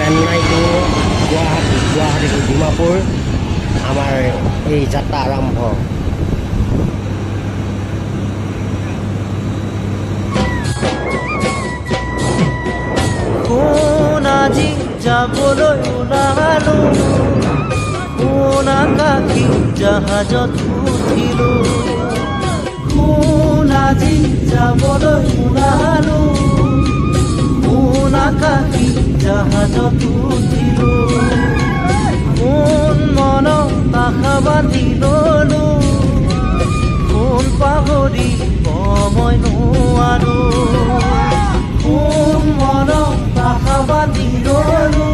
Chennai two Guwahati, Guwahati two Dimapur আমাৰ এই যাত্ৰা আৰম্ভ। কোন আজি যাবলৈ ওলালো, কোন আকাশী জাহাজত উঠিলো, কোন আজি যাবলৈ ওলালো, কোন আকাশী জাহাজত উঠিলো, কোন মনত আশা বান্ধি ললো, কোন পাহৰিব মই নোৱাৰো, কোন মনত আশা বান্ধি ললো,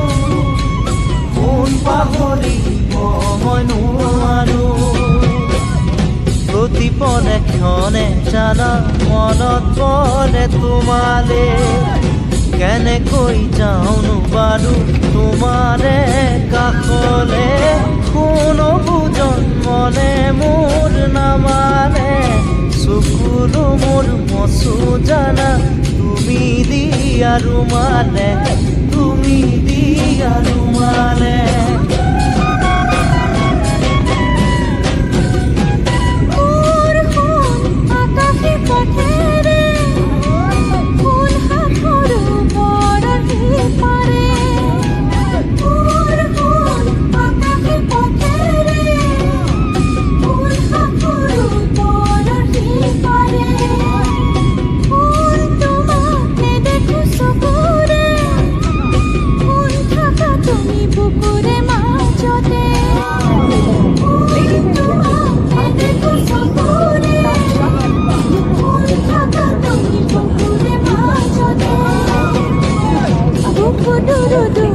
কোন পাহৰিব মই নোৱাৰো। প্ৰতিপনে ক্ষণে জানা মনত পৰে তোমালে, কেনেকৈ যাওঁনো বাৰু তোমাৰে কাষলে, কোনো বুজন মনে মোৰ নামানে, চকুলো মোৰ মচু জানা তুমি দিয়া ৰুমালে, তুমি দিয়া ৰুমালে। do do do